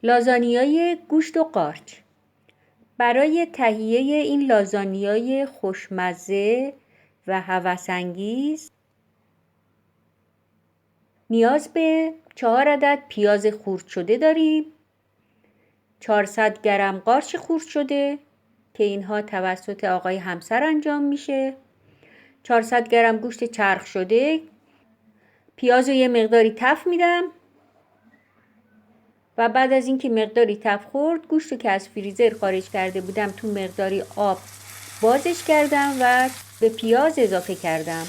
لازانیای گوشت و قارچ. برای تهیه این لازانیای خوشمزه و هوس‌انگیز نیاز به 4 عدد پیاز خرد شده داریم، 400 گرم قارچ خرد شده که اینها توسط آقای همسر انجام میشه، 400 گرم گوشت چرخ شده. پیاز رو یه مقداری تف میدم و بعد از اینکه مقداری تف خورد، گوشت رو که از فریزر خارج کرده بودم تو مقداری آب بازش کردم و به پیاز اضافه کردم.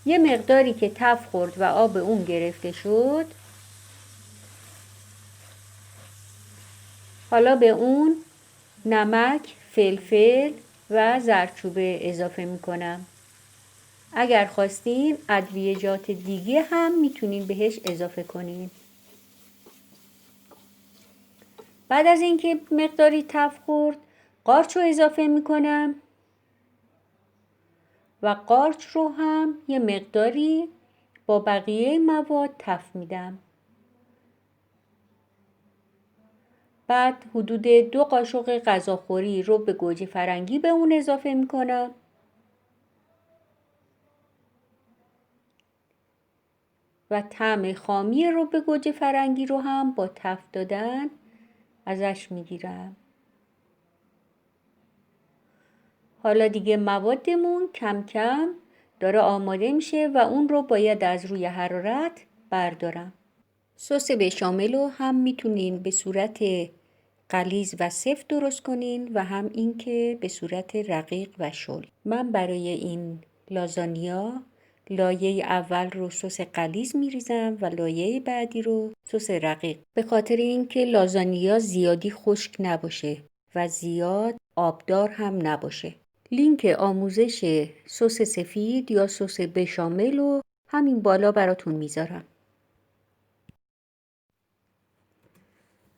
یه مقداری که تف خورد و آب اون گرفته شد، حالا به اون نمک، فلفل و زردچوبه اضافه میکنم. اگر خواستین ادویه‌جات دیگه هم میتونین بهش اضافه کنین. بعد از اینکه مقداری تف خورد، قارچ رو اضافه میکنم و قارچ رو هم یه مقداری با بقیه مواد تف میدم. بعد حدود 2 قاشق غذاخوری رب گوجه فرنگی به اون اضافه میکنم و طعم خامی رب گوجه فرنگی رو هم با تف دادن ازش میگیرم. حالا دیگه موادمون کم کم داره آماده میشه و اون رو باید از روی حرارت بردارم. سس بشامل رو هم میتونین به صورت غلیظ و سفت درست کنین و هم اینکه به صورت رقیق و شل. من برای این لازانیا لایه اول رو سس غلیظ میریزم و لایه بعدی رو سس رقیق، به خاطر اینکه لازانیا زیادی خشک نباشه و زیاد آبدار هم نباشه. لینک آموزش سس سفید یا سس بشامل رو همین بالا براتون میذارم.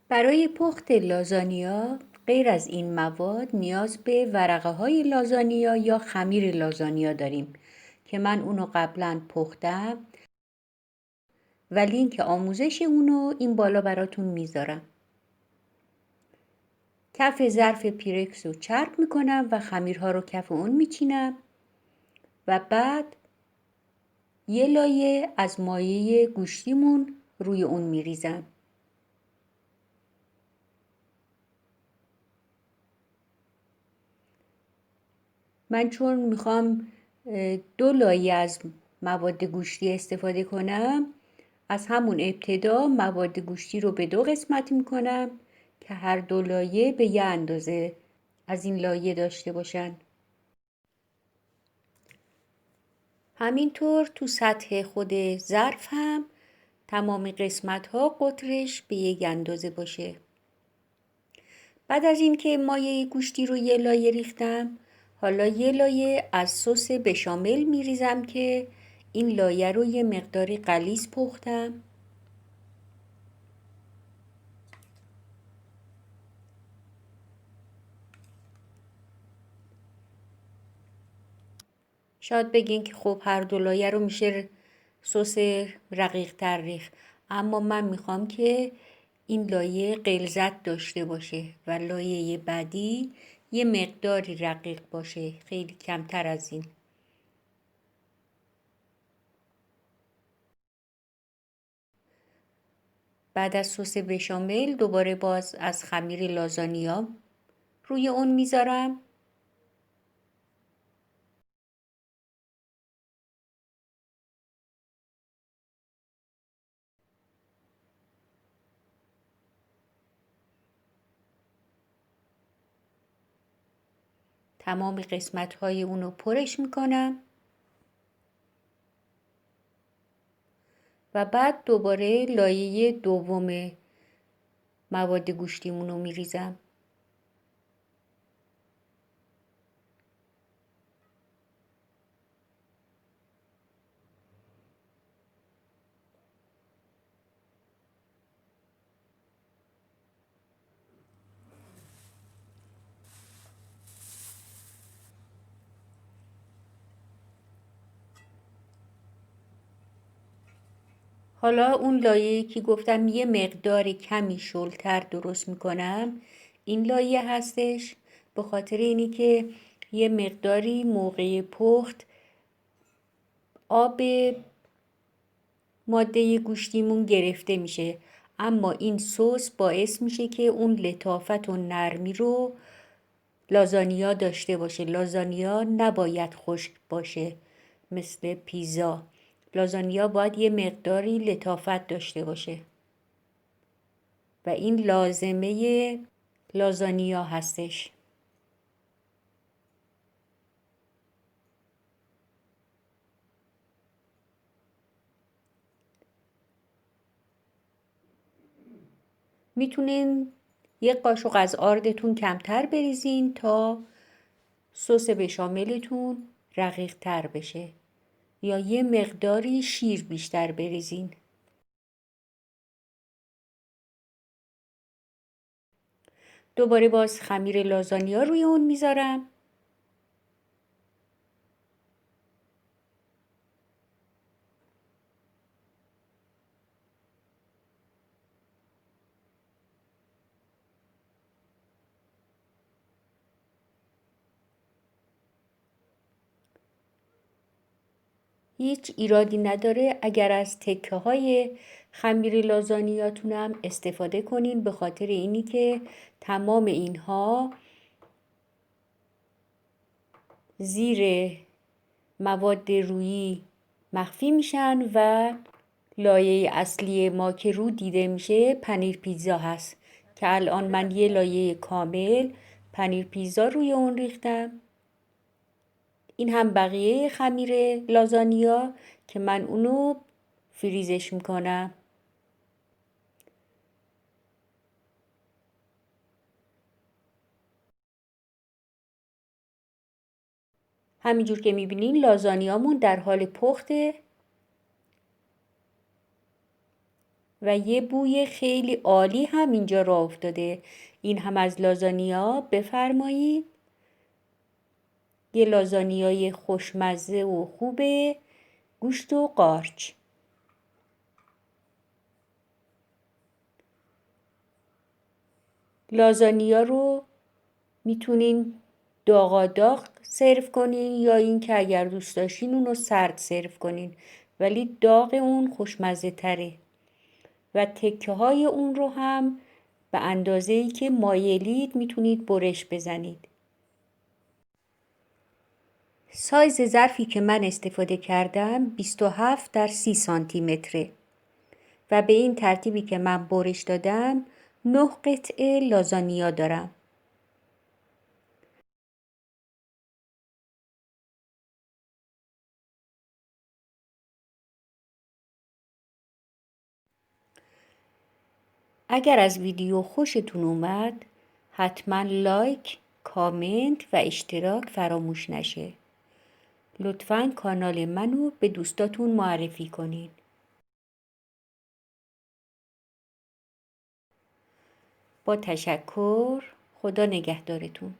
برای پخت لازانیا غیر از این مواد نیاز به ورقه های لازانیا یا خمیر لازانیا داریم که من اونو قبلا پختم و لینک آموزش اونو این بالا براتون میذارم. کف ظرف پیرکس رو چرک میکنم و خمیرها رو کف اون میچینم و بعد یه لایه از مایه گوشتیمون روی اون میریزم. من چون میخوام 2 لایه از مواد گوشتی استفاده کنم، از همون ابتدا مواد گوشتی رو به 2 قسمت میکنم که هر 2 لایه به یه اندازه از این لایه داشته باشن. همینطور تو سطح خود ظرف هم تمام قسمت ها قطرش به یک اندازه باشه. بعد از اینکه مایه گوشتی رو یه لایه ریختم، حالا یه لایه از سس بشامل میریزم که این لایه رو یه مقداری غلیظ پختم. شاید بگین که خب هر 2 لایه رو میشه سس رقیق تر ریخت، اما من میخوام که این لایه غلظت داشته باشه و لایه بعدی یه مقداری رقیق باشه، خیلی کمتر از این. بعد از سس بشامل دوباره باز از خمیر لازانیا روی اون میذارم. تمام قسمت های اونو پرش میکنم و بعد دوباره لایه دوم مواد گوشتیمونو میریزم. حالا اون لایه‌ای که گفتم یه مقدار کمی شلتر درست میکنم، این لایه هستش. به خاطر اینی که یه مقداری موقع پخت آب ماده گوشتیمون گرفته میشه، اما این سس باعث میشه که اون لطافت و نرمی رو لازانیا داشته باشه. لازانیا نباید خشک باشه مثل پیزا. لازانیا باید یه مقداری لطافت داشته باشه و این لازمه لازانیا هستش. میتونین یک قاشق از آردتون کمتر بریزین تا سس بشاملتون رقیق تر بشه، یا یه مقداری شیر بیشتر بریزین. دوباره باز خمیر لازانیا روی اون میذارم. هیچ ایرادی نداره اگر از تکه های خمیر لازانیاتونم استفاده کنین، به خاطر اینی که تمام اینها زیر مواد رویی مخفی میشن و لایه اصلی ما که رو دیده میشه پنیر پیتزا هست که الان من یه لایه کامل پنیر پیتزا روی اون ریختم. این هم بقیه خمیر لازانیا که من اونو فریزش میکنم. همینجور که میبینین لازانیامون در حال پخته و یه بوی خیلی عالی هم اینجا راه افتاده. این هم از لازانیا بفرمایید. یه لازانیای خوشمزه و خوبه، گوشت و قارچ. لازانیا رو میتونین داغ سرو کنین یا اینکه اگر دوست داشتین اونو سرد سرو کنین، ولی داغ اون خوشمزه تره و تکه های اون رو هم به اندازه‌ای که مایلید میتونید برش بزنید. سایز ظرفی که من استفاده کردم 27 در 30 سانتی متره و به این ترتیبی که من برش دادم 9 قطعه لازانیا دارم. اگر از ویدیو خوشتون اومد حتما لایک، کامنت و اشتراک فراموش نشه. لطفاً کانال منو به دوستاتون معرفی کنین. با تشکر. خدا نگهدارتون.